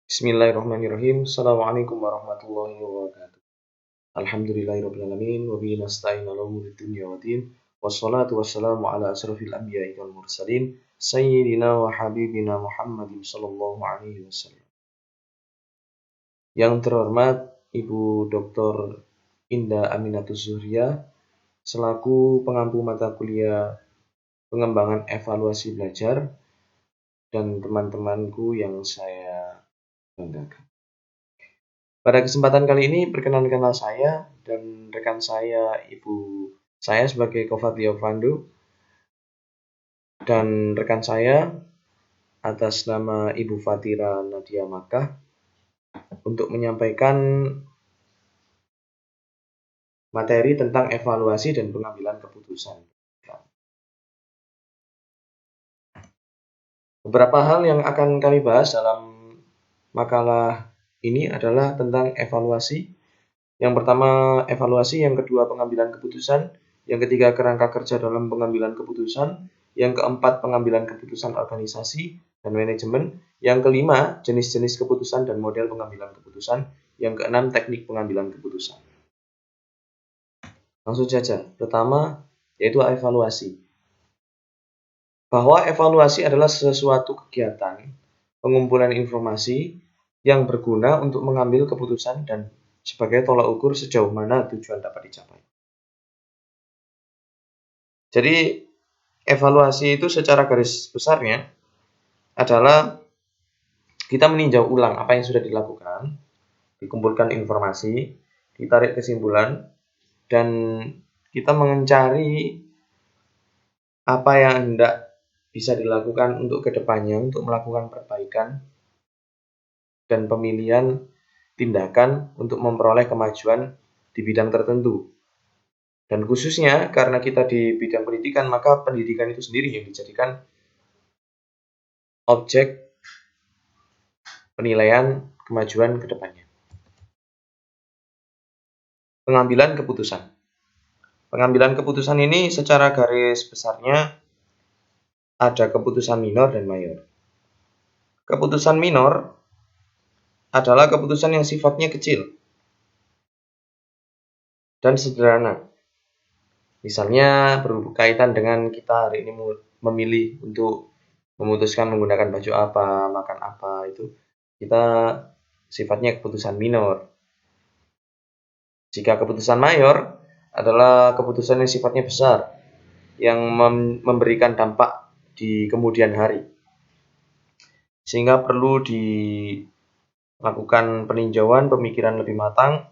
Bismillahirrahmanirrahim. Assalamualaikum warahmatullahi wabarakatuh. Alhamdulillahirrahmanirrahim. Wa bihi nasta'in ala umuri dunya waddin. Wassalatu wassalamu ala asrafil anbiya'i wal mursalin. Sayyidina wa habibina Muhammadin sallallahu alaihi wasallam. Yang terhormat Ibu Dr. Indah Aminatus Zuhriah selaku pengampu mata kuliah pengembangan evaluasi belajar dan teman-temanku yang saya banggakan. Pada kesempatan kali ini, perkenalkanlah saya dan rekan saya, ibu saya sebagai Kofatio Fandu, dan rekan saya atas nama Ibu Fatira Nadia Makkah untuk menyampaikan materi tentang evaluasi dan pengambilan keputusan. Beberapa hal yang akan kami bahas dalam makalah ini adalah tentang evaluasi. Yang pertama evaluasi, yang kedua pengambilan keputusan, yang ketiga kerangka kerja dalam pengambilan keputusan, yang keempat pengambilan keputusan organisasi dan manajemen, yang kelima jenis-jenis keputusan dan model pengambilan keputusan, yang keenam teknik pengambilan keputusan. Langsung saja, pertama yaitu evaluasi. Bahwa evaluasi adalah sesuatu kegiatan pengumpulan informasi yang berguna untuk mengambil keputusan dan sebagai tolak ukur sejauh mana tujuan dapat dicapai. Jadi, evaluasi itu secara garis besarnya adalah kita meninjau ulang apa yang sudah dilakukan, dikumpulkan informasi, ditarik kesimpulan, dan kita mencari apa yang hendak bisa dilakukan untuk kedepannya, untuk melakukan perbaikan dan pemilihan tindakan untuk memperoleh kemajuan di bidang tertentu. Dan khususnya karena kita di bidang pendidikan, maka pendidikan itu sendiri yang dijadikan objek penilaian kemajuan ke depannya. Pengambilan keputusan. Pengambilan keputusan ini secara garis besarnya ada keputusan minor dan mayor. Keputusan minor adalah keputusan yang sifatnya kecil dan sederhana. Misalnya berkaitan dengan kita hari ini memilih untuk memutuskan menggunakan baju apa, makan apa, itu kita sifatnya keputusan minor. Jika keputusan mayor adalah keputusan yang sifatnya besar, yang memberikan dampak di kemudian hari, sehingga perlu dilakukan peninjauan pemikiran lebih matang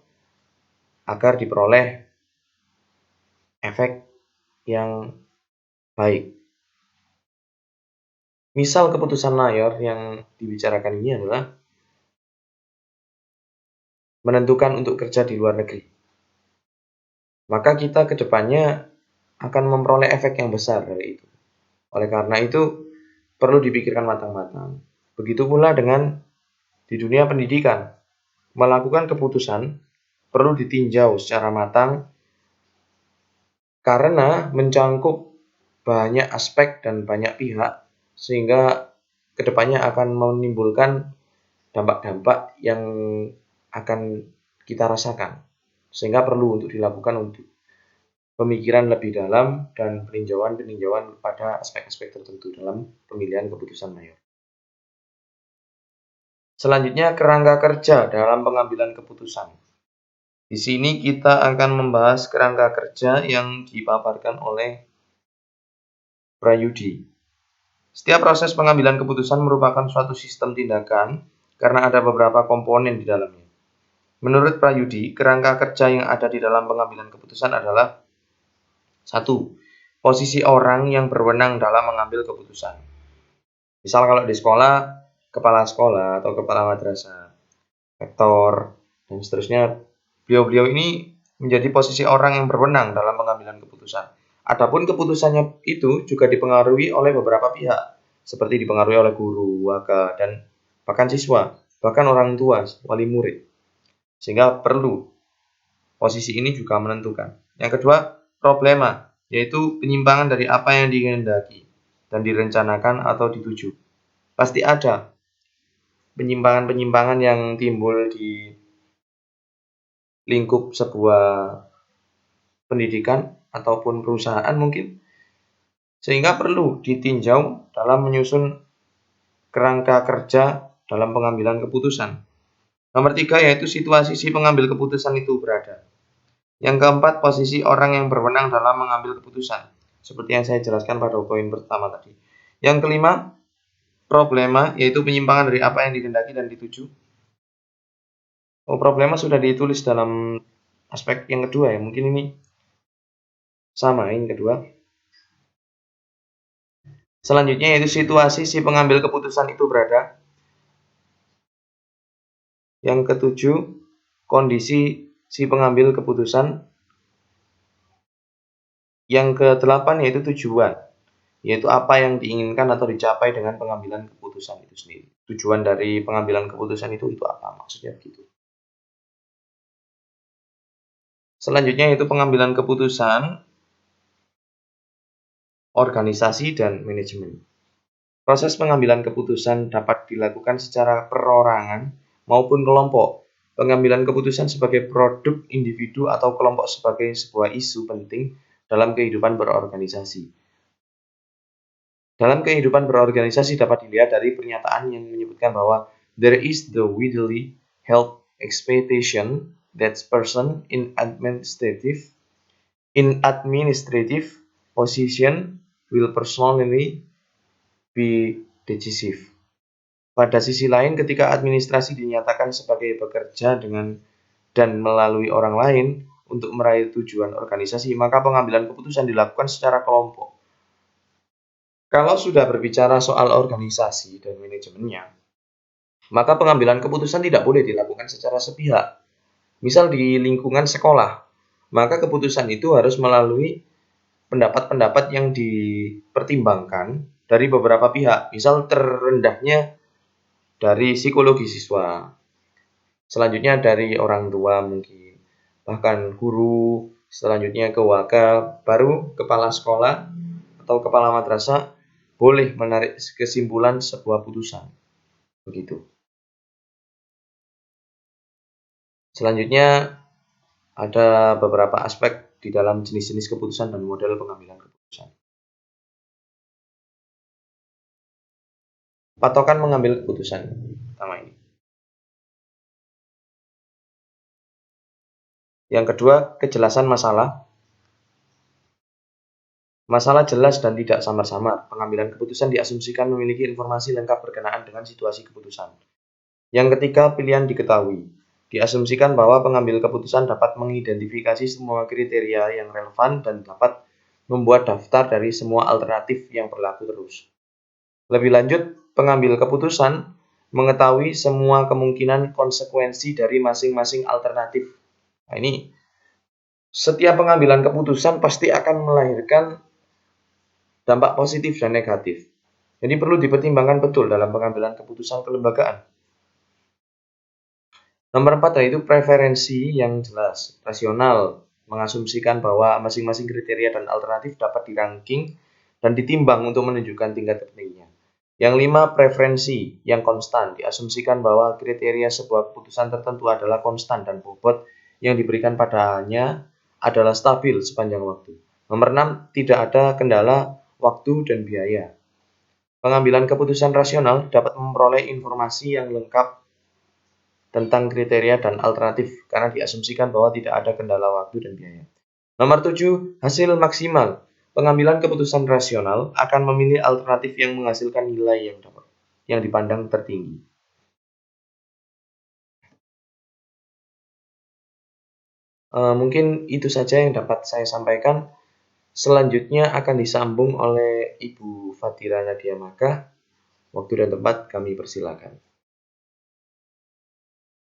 agar diperoleh efek yang baik. Misal keputusan mayor yang dibicarakan ini adalah menentukan untuk kerja di luar negeri. Maka kita ke depannya akan memperoleh efek yang besar dari itu. Oleh karena itu, perlu dipikirkan matang-matang. Begitu pula dengan di dunia pendidikan. Melakukan keputusan perlu ditinjau secara matang karena mencangkup banyak aspek dan banyak pihak, sehingga kedepannya akan menimbulkan dampak-dampak yang akan kita rasakan, sehingga perlu untuk dilakukan untuk pemikiran lebih dalam dan peninjauan pada aspek-aspek tertentu dalam pemilihan keputusan mayor. Selanjutnya, kerangka kerja dalam pengambilan keputusan. Di sini kita akan membahas kerangka kerja yang dipaparkan oleh Prayudi. Setiap proses pengambilan keputusan merupakan suatu sistem tindakan karena ada beberapa komponen di dalamnya. Menurut Prayudi, kerangka kerja yang ada di dalam pengambilan keputusan adalah 1. Posisi orang yang berwenang dalam mengambil keputusan. Misal kalau di sekolah, kepala sekolah atau kepala madrasah, rektor, dan seterusnya, beliau-beliau ini menjadi posisi orang yang berwenang dalam pengambilan keputusan. Adapun keputusannya itu juga dipengaruhi oleh beberapa pihak, seperti dipengaruhi oleh guru, waka, dan bahkan siswa, bahkan orang tua, wali murid. Sehingga perlu posisi ini juga menentukan. Yang kedua, problema, yaitu penyimpangan dari apa yang dikehendaki dan direncanakan atau dituju. Pasti ada penyimpangan-penyimpangan yang timbul di lingkup sebuah pendidikan ataupun perusahaan mungkin, sehingga perlu ditinjau dalam menyusun kerangka kerja dalam pengambilan keputusan. Nomor 3 yaitu situasi si pengambil keputusan itu berada. Yang keempat, posisi orang yang berwenang dalam mengambil keputusan, seperti yang saya jelaskan pada poin pertama tadi. Yang kelima, problema, yaitu penyimpangan dari apa yang dikehendaki dan dituju. Problema sudah ditulis dalam aspek yang kedua ya, mungkin ini sama ini kedua. Selanjutnya yaitu situasi si pengambil keputusan itu berada. Yang ketujuh, kondisi si pengambil keputusan. Yang kedelapan yaitu tujuan, yaitu apa yang diinginkan atau dicapai dengan pengambilan keputusan itu sendiri. Tujuan dari pengambilan keputusan itu apa? Maksudnya begitu. Selanjutnya yaitu pengambilan keputusan, organisasi, dan manajemen. Proses pengambilan keputusan dapat dilakukan secara perorangan maupun kelompok. Pengambilan keputusan sebagai produk individu atau kelompok sebagai sebuah isu penting dalam kehidupan berorganisasi. Dalam kehidupan berorganisasi dapat dilihat dari pernyataan yang menyebutkan bahwa there is the widely held expectation that person in administrative position will personally be decisive. Pada sisi lain, ketika administrasi dinyatakan sebagai bekerja dengan dan melalui orang lain untuk meraih tujuan organisasi, maka pengambilan keputusan dilakukan secara kelompok. Kalau sudah berbicara soal organisasi dan manajemennya, maka pengambilan keputusan tidak boleh dilakukan secara sepihak. Misal di lingkungan sekolah, maka keputusan itu harus melalui pendapat-pendapat yang dipertimbangkan dari beberapa pihak. Misal terrendahnya dari psikologi siswa, selanjutnya dari orang tua mungkin, bahkan guru, selanjutnya ke wakil, baru kepala sekolah atau kepala madrasah boleh menarik kesimpulan sebuah putusan. Begitu. Selanjutnya ada beberapa aspek di dalam jenis-jenis keputusan dan model pengambilan keputusan. Patokan mengambil keputusan pertama ini. Yang kedua, kejelasan masalah. Masalah jelas dan tidak samar-samar. Pengambilan keputusan diasumsikan memiliki informasi lengkap berkenaan dengan situasi keputusan. Yang ketiga, pilihan diketahui. Diasumsikan bahwa pengambil keputusan dapat mengidentifikasi semua kriteria yang relevan dan dapat membuat daftar dari semua alternatif yang berlaku terus. Lebih lanjut, pengambil keputusan mengetahui semua kemungkinan konsekuensi dari masing-masing alternatif. Nah, ini setiap pengambilan keputusan pasti akan melahirkan dampak positif dan negatif. Jadi perlu dipertimbangkan betul dalam pengambilan keputusan kelembagaan. Nomor 4 yaitu preferensi yang jelas, rasional, mengasumsikan bahwa masing-masing kriteria dan alternatif dapat dirangking dan ditimbang untuk menunjukkan tingkat pentingnya. Yang 5, preferensi yang konstan, diasumsikan bahwa kriteria sebuah keputusan tertentu adalah konstan dan bobot yang diberikan padanya adalah stabil sepanjang waktu. Nomor 6, tidak ada kendala waktu dan biaya. Pengambilan keputusan rasional dapat memperoleh informasi yang lengkap tentang kriteria dan alternatif karena diasumsikan bahwa tidak ada kendala waktu dan biaya. Nomor 7, hasil maksimal. Pengambilan keputusan rasional akan memilih alternatif yang menghasilkan nilai yang dipandang tertinggi. Mungkin itu saja yang dapat saya sampaikan. Selanjutnya akan disambung oleh Ibu Fadira Nadia Maka. Waktu dan tempat kami persilakan.